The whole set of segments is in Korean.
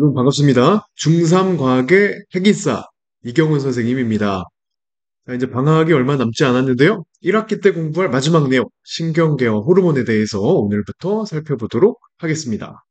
여러분 반갑습니다. 중3 과학의 핵인싸 이경훈 선생님입니다. 자, 이제 방학이 얼마 남지 않았는데요. 1학기 때 공부할 마지막 내용, 신경계와 호르몬에 대해서 오늘부터 살펴보도록 하겠습니다.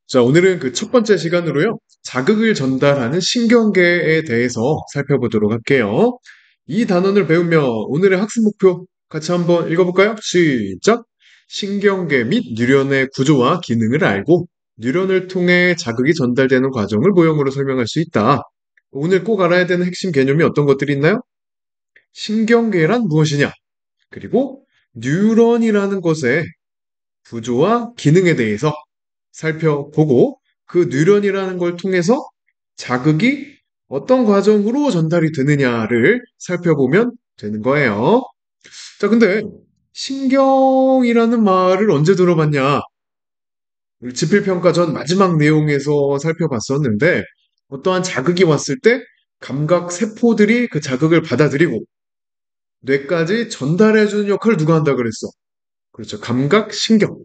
자, 오늘은 그 첫 번째 시간으로요. 자극을 전달하는 신경계에 대해서 살펴보도록 할게요. 이 단원을 배우며 오늘의 학습 목표 같이 한번 읽어볼까요? 시작! 신경계 및 뉴런의 구조와 기능을 알고 뉴런을 통해 자극이 전달되는 과정을 모형으로 설명할 수 있다. 오늘 꼭 알아야 되는 핵심 개념이 어떤 것들이 있나요? 신경계란 무엇이냐? 그리고 뉴런이라는 것의 구조와 기능에 대해서 살펴보고 그 뉴런이라는 걸 통해서 자극이 어떤 과정으로 전달이 되느냐를 살펴보면 되는 거예요. 자, 근데 신경이라는 말을 언제 들어봤냐? 우리 지필평가 전 마지막 내용에서 살펴봤었는데 어떠한 자극이 왔을 때 감각 세포들이 그 자극을 받아들이고 뇌까지 전달해주는 역할을 누가 한다 그랬어? 그렇죠. 감각신경.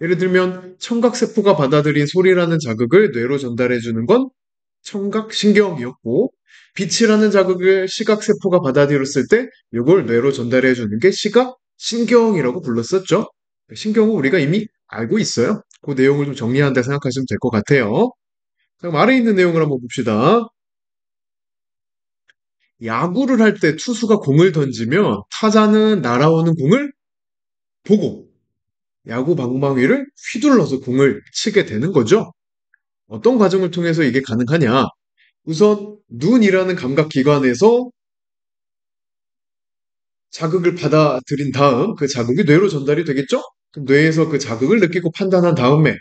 예를 들면 청각세포가 받아들인 소리라는 자극을 뇌로 전달해주는 건 청각신경이었고 빛이라는 자극을 시각세포가 받아들였을 때 이걸 뇌로 전달해주는 게 시각신경이라고 불렀었죠. 신경은 우리가 이미 알고 있어요. 그 내용을 좀 정리한다 생각하시면 될 것 같아요. 자, 그럼 아래 있는 내용을 한번 봅시다. 야구를 할 때 투수가 공을 던지면 타자는 날아오는 공을 보고 야구 방망이를 휘둘러서 공을 치게 되는 거죠. 어떤 과정을 통해서 이게 가능하냐? 우선 눈이라는 감각기관에서 자극을 받아들인 다음 그 자극이 뇌로 전달이 되겠죠? 그럼 뇌에서 그 자극을 느끼고 판단한 다음에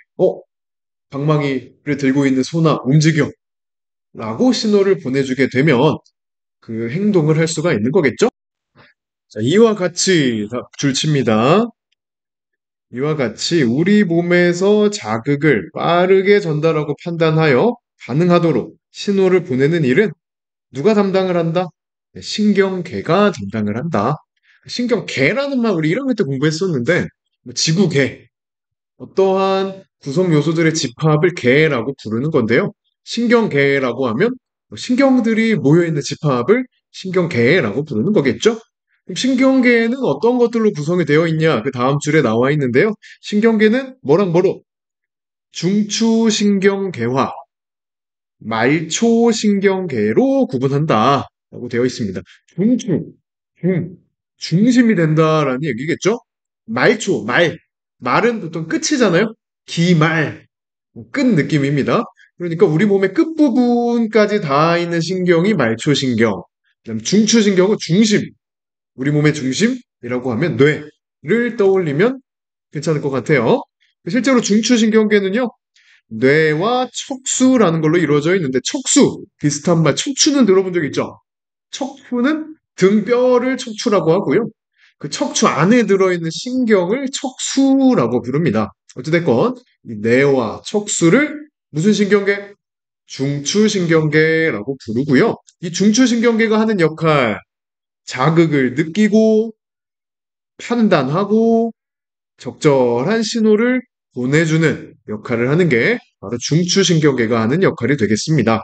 방망이를 들고 있는 소나 움직여 라고 신호를 보내주게 되면 그 행동을 할 수가 있는 거겠죠? 자, 이와 같이 줄칩니다. 이와 같이 우리 몸에서 자극을 빠르게 전달하고 판단하여 반응하도록 신호를 보내는 일은 누가 담당을 한다? 네, 신경계가 담당을 한다. 신경계라는 말 우리 1학년 때 공부했었는데 뭐 지구계, 어떠한 구성 요소들의 집합을 계라고 부르는 건데요. 신경계라고 하면 뭐 신경들이 모여있는 집합을 신경계라고 부르는 거겠죠? 그럼 신경계는 어떤 것들로 구성이 되어 있냐? 그 다음 줄에 나와 있는데요. 신경계는 뭐랑 뭐로? 중추신경계와 말초신경계로 구분한다. 라고 되어 있습니다. 중추, 중심이 된다라는 얘기겠죠? 말은 보통 끝이잖아요? 기말, 끝 느낌입니다. 그러니까 우리 몸의 끝부분까지 닿아 있는 신경이 말초신경, 그다음 중추신경은 중심, 우리 몸의 중심이라고 하면 뇌를 떠올리면 괜찮을 것 같아요. 실제로 중추신경계는요, 뇌와 척수라는 걸로 이루어져 있는데 척수 비슷한 말 척추는 들어본 적 있죠? 척추는 등뼈를 척추라고 하고요. 그 척추 안에 들어있는 신경을 척수라고 부릅니다. 어찌됐건 이 뇌와 척수를 무슨 신경계? 중추신경계라고 부르고요. 이 중추신경계가 하는 역할, 자극을 느끼고 판단하고 적절한 신호를 보내주는 역할을 하는 게 바로 중추신경계가 하는 역할이 되겠습니다.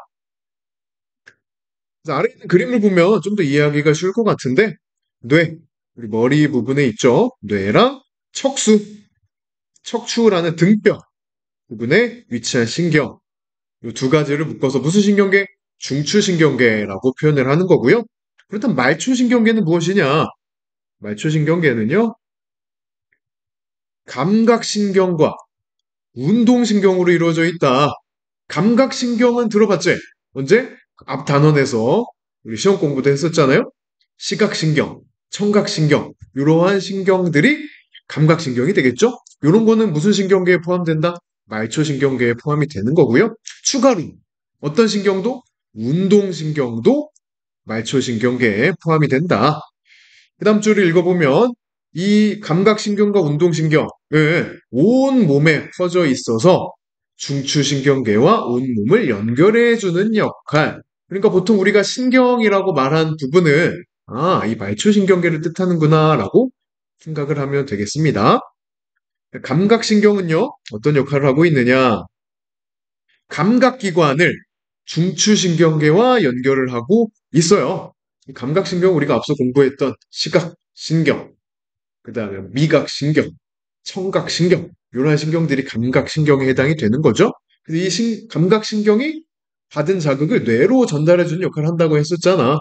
아래 있는 그림을 보면 좀 더 이해하기가 쉬울 것 같은데 뇌, 우리 머리 부분에 있죠. 뇌랑 척추라는 등뼈 부분에 위치한 신경 이 두 가지를 묶어서 무슨 신경계? 중추신경계라고 표현을 하는 거고요. 그렇다면 말초신경계는 무엇이냐? 말초신경계는요. 감각신경과 운동신경으로 이루어져 있다. 감각신경은 들어봤지? 언제? 앞 단원에서 우리 시험 공부도 했었잖아요? 시각신경, 청각신경, 이러한 신경들이 감각신경이 되겠죠? 이런 거는 무슨 신경계에 포함된다? 말초신경계에 포함이 되는 거고요. 추가로 어떤 신경도? 운동신경도 말초신경계에 포함이 된다. 그 다음 줄을 읽어보면 이 감각신경과 운동신경은 온 몸에 퍼져 있어서 중추신경계와 온몸을 연결해주는 역할. 그러니까 보통 우리가 신경이라고 말한 부분은 이 말초신경계를 뜻하는구나 라고 생각을 하면 되겠습니다. 감각신경은요, 어떤 역할을 하고 있느냐? 감각기관을 중추신경계와 연결을 하고 있어요. 감각신경 우리가 앞서 공부했던 시각신경, 그 다음에 미각신경, 청각신경 이런 신경들이 감각신경에 해당이 되는 거죠. 그래서 이 감각신경이 받은 자극을 뇌로 전달해주는 역할을 한다고 했었잖아.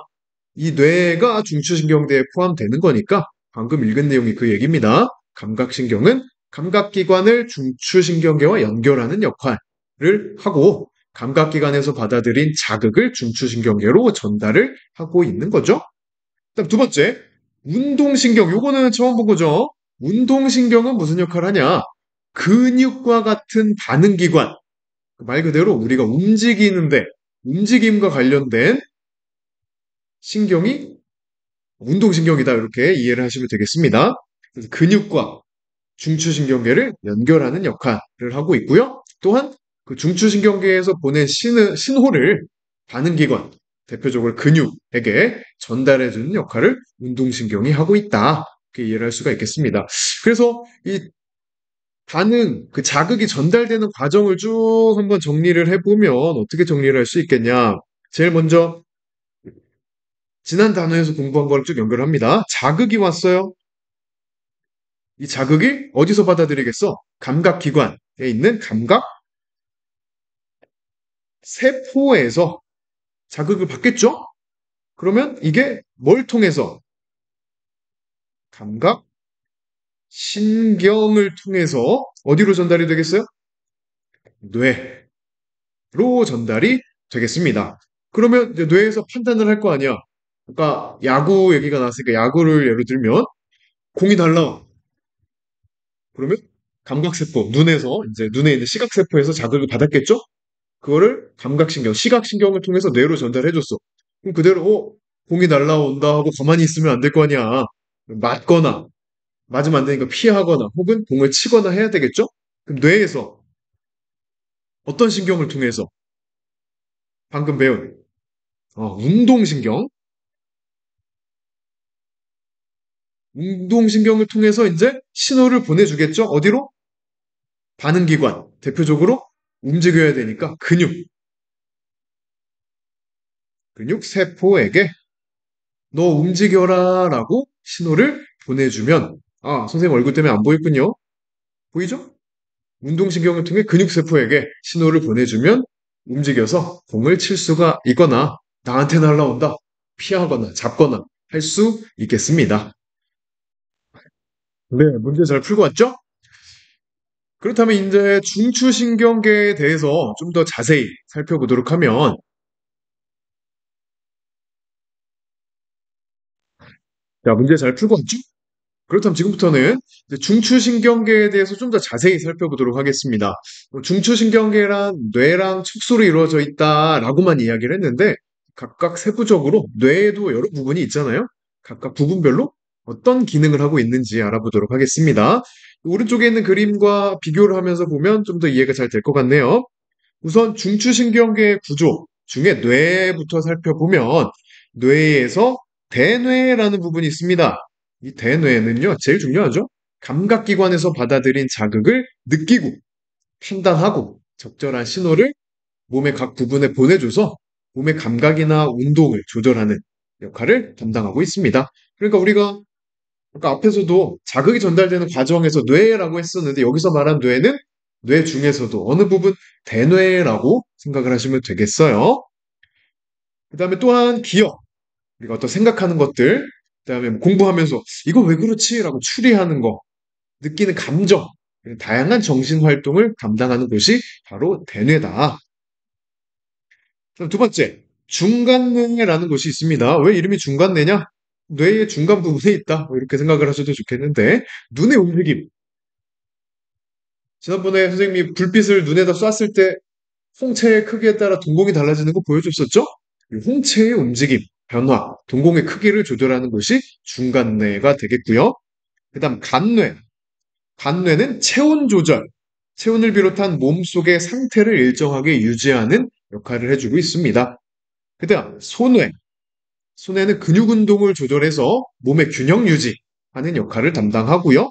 이 뇌가 중추신경대에 포함되는 거니까 방금 읽은 내용이 그 얘기입니다. 감각신경은 감각기관을 중추신경계와 연결하는 역할을 하고 감각기관에서 받아들인 자극을 중추신경계로 전달을 하고 있는 거죠. 그다음 두 번째, 운동신경. 요거는 처음 본 거죠. 운동신경은 무슨 역할을 하냐? 근육과 같은 반응기관. 말 그대로 우리가 움직이는데 움직임과 관련된 신경이 운동신경이다. 이렇게 이해를 하시면 되겠습니다. 그래서 근육과 중추신경계를 연결하는 역할을 하고 있고요. 또한 그 중추신경계에서 보낸 신호를 반응기관, 대표적으로 근육에게 전달해주는 역할을 운동신경이 하고 있다. 이렇게 이해를 할 수가 있겠습니다. 그래서 이 반응, 그 자극이 전달되는 과정을 쭉 한번 정리를 해보면 어떻게 정리를 할 수 있겠냐. 제일 먼저 지난 단어에서 공부한 거를 쭉 연결합니다. 자극이 왔어요. 이 자극이 어디서 받아들이겠어? 감각기관에 있는 감각 세포에서 자극을 받겠죠? 그러면 이게 뭘 통해서? 감각 신경을 통해서 어디로 전달이 되겠어요? 뇌로 전달이 되겠습니다. 그러면 이제 뇌에서 판단을 할 거 아니야. 그러니까 야구 얘기가 나왔으니까 야구를 예를 들면 공이 날라와. 그러면 감각세포, 눈에서 이제 눈에 있는 시각세포에서 자극을 받았겠죠? 그거를 감각신경, 시각신경을 통해서 뇌로 전달해줬어. 그럼 그대로, 공이 날라온다 하고 가만히 있으면 안 될 거 아니야. 맞거나, 맞으면 안 되니까 피하거나, 혹은 공을 치거나 해야 되겠죠? 그럼 뇌에서 어떤 신경을 통해서 방금 배운, 운동신경, 운동신경을 통해서 이제 신호를 보내주겠죠? 어디로? 반응기관. 대표적으로 움직여야 되니까 근육 세포에게 너 움직여라 라고 신호를 보내주면, 선생님 얼굴 때문에 안 보였군요. 보이죠? 운동신경을 통해 근육세포에게 신호를 보내주면 움직여서 공을 칠 수가 있거나 나한테 날라온다. 피하거나 잡거나 할 수 있겠습니다. 네, 문제 잘 풀고 왔죠? 그렇다면 이제 중추신경계에 대해서 좀 더 자세히 살펴보도록 하면, 자, 문제 잘 풀고 왔죠? 그렇다면 지금부터는 이제 중추신경계에 대해서 좀 더 자세히 살펴보도록 하겠습니다. 중추신경계란 뇌랑 척수로 이루어져 있다라고만 이야기를 했는데 각각 세부적으로 뇌에도 여러 부분이 있잖아요. 각각 부분별로 어떤 기능을 하고 있는지 알아보도록 하겠습니다. 오른쪽에 있는 그림과 비교를 하면서 보면 좀 더 이해가 잘 될 것 같네요. 우선 중추신경계의 구조 중에 뇌부터 살펴보면 뇌에서 대뇌라는 부분이 있습니다. 이 대뇌는요, 제일 중요하죠. 감각기관에서 받아들인 자극을 느끼고 판단하고 적절한 신호를 몸의 각 부분에 보내줘서 몸의 감각이나 운동을 조절하는 역할을 담당하고 있습니다. 그러니까 우리가 아까 앞에서도 자극이 전달되는 과정에서 뇌라고 했었는데 여기서 말한 뇌는 뇌 중에서도 어느 부분 대뇌라고 생각을 하시면 되겠어요. 그 다음에 또한 기억, 우리가 어떤 생각하는 것들, 그 다음에 공부하면서 이거 왜 그렇지? 라고 추리하는 거, 느끼는 감정, 다양한 정신 활동을 담당하는 곳이 바로 대뇌다. 그럼 두 번째, 중간뇌라는 곳이 있습니다. 왜 이름이 중간뇌냐? 뇌의 중간 부분에 있다. 뭐 이렇게 생각을 하셔도 좋겠는데, 눈의 움직임. 지난번에 선생님이 불빛을 눈에다 쐈을 때 홍채의 크기에 따라 동공이 달라지는 거 보여줬었죠? 이 홍채의 움직임, 변화, 동공의 크기를 조절하는 것이 중간뇌가 되겠고요. 그 다음 간뇌. 간뇌는 체온 조절, 체온을 비롯한 몸속의 상태를 일정하게 유지하는 역할을 해주고 있습니다. 그 다음 소뇌. 소뇌는 근육 운동을 조절해서 몸의 균형 유지하는 역할을 담당하고요.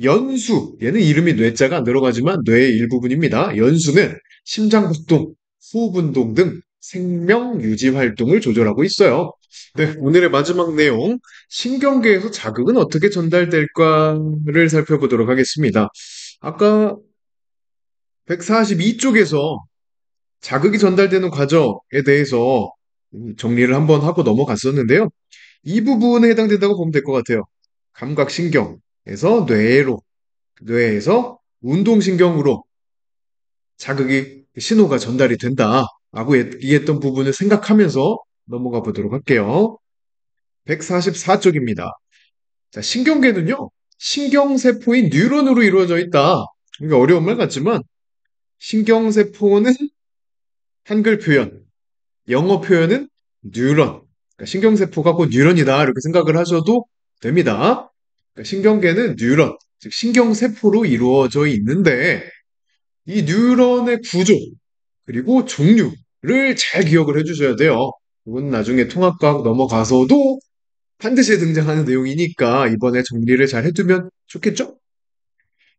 연수, 얘는 이름이 뇌자가 안 들어가지만 뇌의 일부분입니다. 연수는 심장박동, 호흡운동 등 생명 유지 활동을 조절하고 있어요. 네, 오늘의 마지막 내용, 신경계에서 자극은 어떻게 전달될까를 살펴보도록 하겠습니다. 아까 142쪽에서 자극이 전달되는 과정에 대해서 정리를 한번 하고 넘어갔었는데요. 이 부분에 해당된다고 보면 될 것 같아요. 감각신경에서 뇌로, 뇌에서 운동신경으로 자극이, 신호가 전달이 된다라고 얘기했던 부분을 생각하면서 넘어가 보도록 할게요. 144쪽입니다. 자, 신경계는요, 신경세포인 뉴런으로 이루어져 있다. 이게 어려운 말 같지만, 신경세포는 한글 표현, 영어 표현은 뉴런. 그러니까 신경세포가 곧 뉴런이다. 이렇게 생각을 하셔도 됩니다. 그러니까 신경계는 뉴런, 즉 신경세포로 이루어져 있는데, 이 뉴런의 구조, 그리고 종류를 잘 기억을 해주셔야 돼요. 이건 나중에 통합과학 넘어가서도 반드시 등장하는 내용이니까 이번에 정리를 잘 해두면 좋겠죠?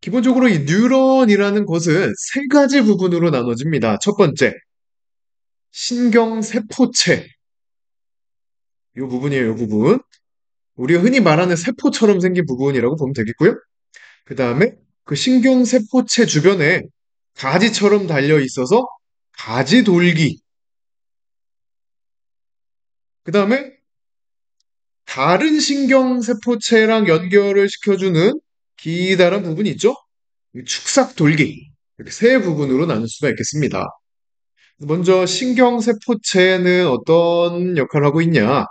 기본적으로 이 뉴런이라는 것은 세 가지 부분으로 나눠집니다. 첫 번째, 신경세포체. 이 부분이에요, 이 부분. 우리가 흔히 말하는 세포처럼 생긴 부분이라고 보면 되겠고요. 그 다음에 그 신경세포체 주변에 가지처럼 달려 있어서 가지돌기. 그 다음에 다른 신경세포체랑 연결을 시켜주는 기다란 부분이 있죠? 축삭돌기. 이렇게 세 부분으로 나눌 수가 있겠습니다. 먼저 신경세포체는 어떤 역할을 하고 있냐?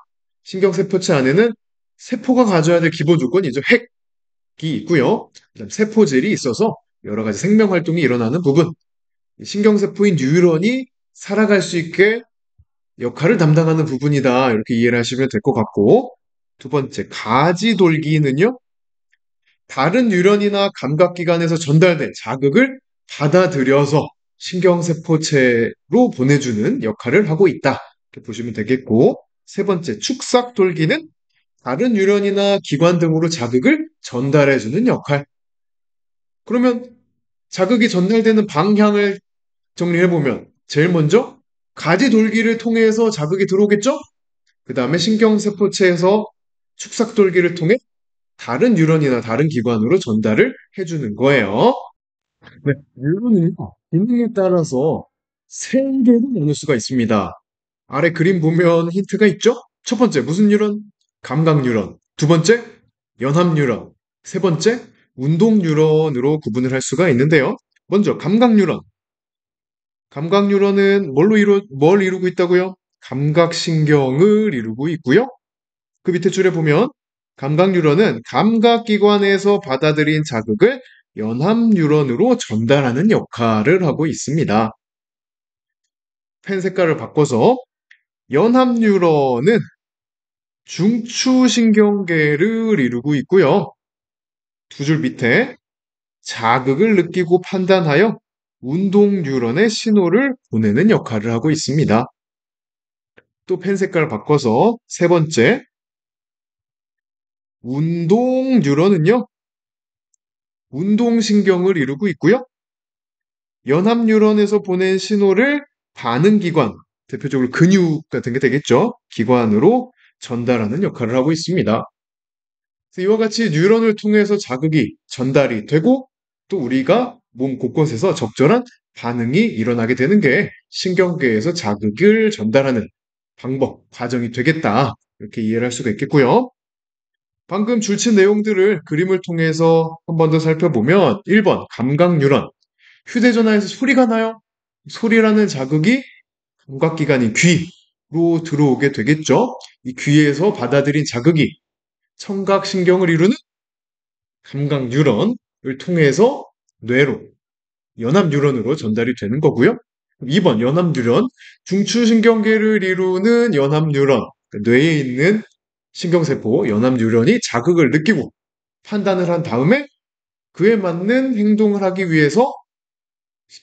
신경세포체 안에는 세포가 가져야 될 기본 조건이죠. 핵이 있고요. 그다음 세포질이 있어서 여러 가지 생명 활동이 일어나는 부분. 신경세포인 뉴런이 살아갈 수 있게 역할을 담당하는 부분이다. 이렇게 이해를 하시면 될 것 같고. 두 번째, 가지돌기는요. 다른 뉴런이나 감각기관에서 전달된 자극을 받아들여서 신경세포체로 보내주는 역할을 하고 있다. 이렇게 보시면 되겠고, 세 번째, 축삭돌기는 다른 뉴런이나 기관 등으로 자극을 전달해주는 역할. 그러면 자극이 전달되는 방향을 정리해보면, 제일 먼저 가지돌기를 통해서 자극이 들어오겠죠? 그 다음에 신경세포체에서 축삭돌기를 통해 다른 뉴런이나 다른 기관으로 전달을 해주는 거예요. 네, 뉴런은요, 기능에 따라서 세 개로 나눌 수가 있습니다. 아래 그림 보면 힌트가 있죠? 첫 번째, 무슨 뉴런? 감각 뉴런. 두 번째, 연합 뉴런. 세 번째, 운동 뉴런으로 구분을 할 수가 있는데요. 먼저, 감각 뉴런. 감각 뉴런은 뭘 이루고 있다고요? 감각신경을 이루고 있고요. 그 밑에 줄에 보면 감각 뉴런은 감각기관에서 받아들인 자극을 연합 뉴런으로 전달하는 역할을 하고 있습니다. 펜 색깔을 바꿔서 연합 뉴런은 중추신경계를 이루고 있고요. 두 줄 밑에 자극을 느끼고 판단하여 운동 뉴런의 신호를 보내는 역할을 하고 있습니다. 또 펜 색깔을 바꿔서 세 번째 운동 뉴런은요. 운동신경을 이루고 있고요. 연합 뉴런에서 보낸 신호를 반응기관, 대표적으로 근육 같은 게 되겠죠. 기관으로 전달하는 역할을 하고 있습니다. 이와 같이 뉴런을 통해서 자극이 전달이 되고 또 우리가 몸 곳곳에서 적절한 반응이 일어나게 되는 게 신경계에서 자극을 전달하는 방법, 과정이 되겠다. 이렇게 이해를 할 수가 있겠고요. 방금 줄친 내용들을 그림을 통해서 한 번 더 살펴보면 1번 감각 뉴런. 휴대전화에서 소리가 나요? 소리라는 자극이 감각기관인 귀로 들어오게 되겠죠? 이 귀에서 받아들인 자극이 청각신경을 이루는 감각 뉴런을 통해서 뇌로, 연합 뉴런으로 전달이 되는 거고요. 2번 연합 뉴런, 중추신경계를 이루는 연합 뉴런, 그러니까 뇌에 있는 신경세포, 연합 뉴런이 자극을 느끼고 판단을 한 다음에 그에 맞는 행동을 하기 위해서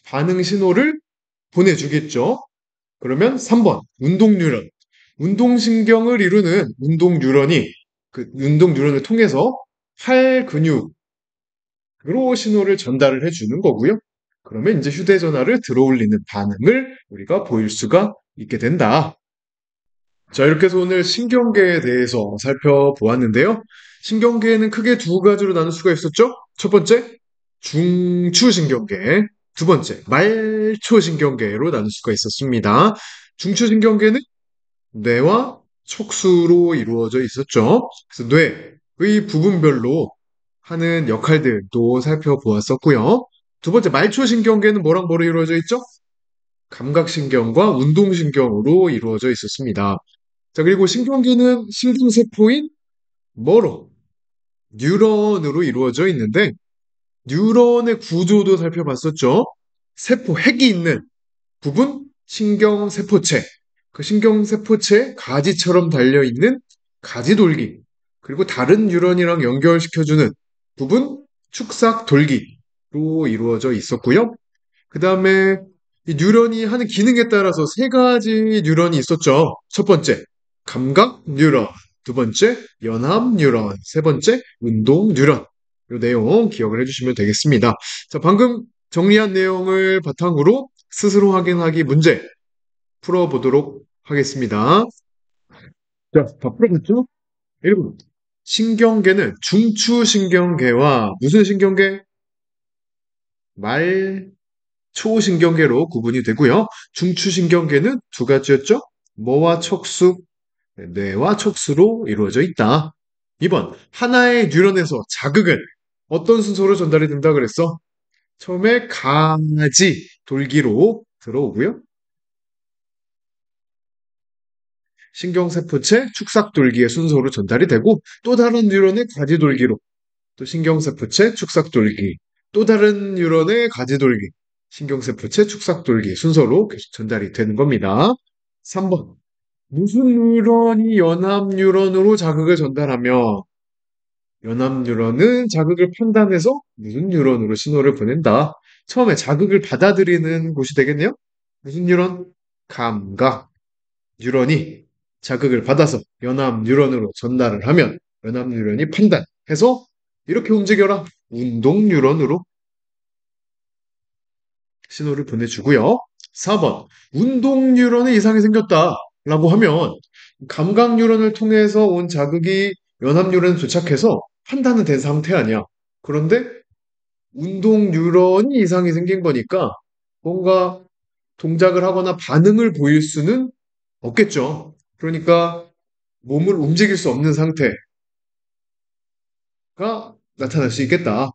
반응 신호를 보내주겠죠. 그러면 3번 운동 뉴런, 운동신경을 이루는 운동 뉴런이 그 운동 뉴런을 통해서 팔 근육으로 신호를 전달을 해주는 거고요. 그러면 이제 휴대전화를 들어올리는 반응을 우리가 보일 수가 있게 된다. 자, 이렇게 해서 오늘 신경계에 대해서 살펴보았는데요. 신경계는 크게 두 가지로 나눌 수가 있었죠. 첫 번째, 중추신경계. 두 번째, 말초신경계로 나눌 수가 있었습니다. 중추신경계는 뇌와 척수로 이루어져 있었죠. 그래서 뇌의 부분별로 하는 역할들도 살펴보았었고요. 두 번째, 말초신경계는 뭐랑 뭐로 이루어져 있죠? 감각신경과 운동신경으로 이루어져 있었습니다. 자, 그리고 신경계는 신경세포인 뭐로? 뉴런으로 이루어져 있는데, 뉴런의 구조도 살펴봤었죠. 세포 핵이 있는 부분, 신경세포체. 그 신경세포체 가지처럼 달려있는 가지돌기. 그리고 다른 뉴런이랑 연결시켜주는 부분, 축삭돌기로 이루어져 있었고요. 그 다음에 이 뉴런이 하는 기능에 따라서 세 가지 뉴런이 있었죠. 첫 번째, 감각 뉴런. 두 번째, 연합 뉴런. 세 번째, 운동 뉴런. 이 내용 기억을 해주시면 되겠습니다. 자, 방금 정리한 내용을 바탕으로 스스로 확인하기 문제 풀어보도록 하겠습니다. 자, 다 풀어봤죠? 1번. 신경계는 중추신경계와 무슨 신경계? 초신경계로 구분이 되고요. 중추신경계는 두 가지였죠. 뭐와 척수, 뇌와 척수로 이루어져 있다. 2번, 하나의 뉴런에서 자극은 어떤 순서로 전달이 된다 그랬어? 처음에 가지, 돌기로 들어오고요. 신경세포체, 축삭돌기의 순서로 전달이 되고 또 다른 뉴런의 가지돌기로 또 신경세포체, 축삭돌기, 또 다른 뉴런의 가지돌기, 신경세포체, 축삭돌기 순서로 계속 전달이 되는 겁니다. 3번. 무슨 뉴런이 연합 뉴런으로 자극을 전달하며 연합 뉴런은 자극을 판단해서 무슨 뉴런으로 신호를 보낸다. 처음에 자극을 받아들이는 곳이 되겠네요. 무슨 뉴런? 감각 뉴런이 자극을 받아서 연합 뉴런으로 전달을 하면 연합 뉴런이 판단해서 이렇게 움직여라. 운동 뉴런으로 신호를 보내주고요. 4번. 운동 뉴런에 이상이 생겼다. 라고 하면 감각 뉴런을 통해서 온 자극이 연합 뉴런에 도착해서 판단은 된 상태 아니야. 그런데 운동 뉴런이 이상이 생긴 거니까 뭔가 동작을 하거나 반응을 보일 수는 없겠죠. 그러니까 몸을 움직일 수 없는 상태가 나타날 수 있겠다.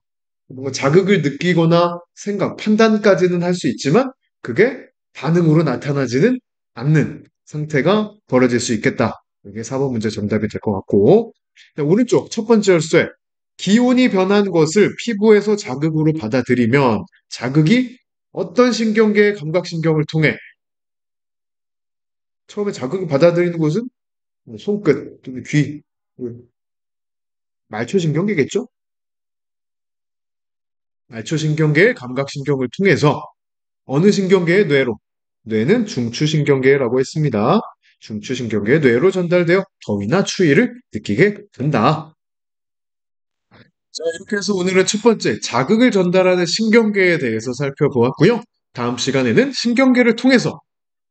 뭔가 자극을 느끼거나 생각, 판단까지는 할 수 있지만 그게 반응으로 나타나지는 않는 상태가 벌어질 수 있겠다. 이게 4번 문제 정답이 될 것 같고. 자, 오른쪽 첫 번째 열쇠. 기온이 변한 것을 피부에서 자극으로 받아들이면 자극이 어떤 신경계의 감각신경을 통해 처음에 자극을 받아들이는 곳은 뭐 손끝, 또는 귀, 말초신경계겠죠? 말초신경계의 감각신경을 통해서 어느 신경계의 뇌로? 뇌는 중추신경계라고 했습니다. 중추신경계의 뇌로 전달되어 더위나 추위를 느끼게 된다. 자, 이렇게 해서 오늘은 첫 번째 자극을 전달하는 신경계에 대해서 살펴보았고요. 다음 시간에는 신경계를 통해서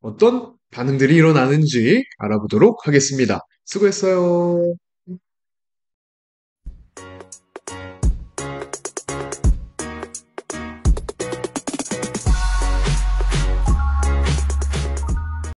어떤 반응들이 일어나는지 알아보도록 하겠습니다. 수고했어요.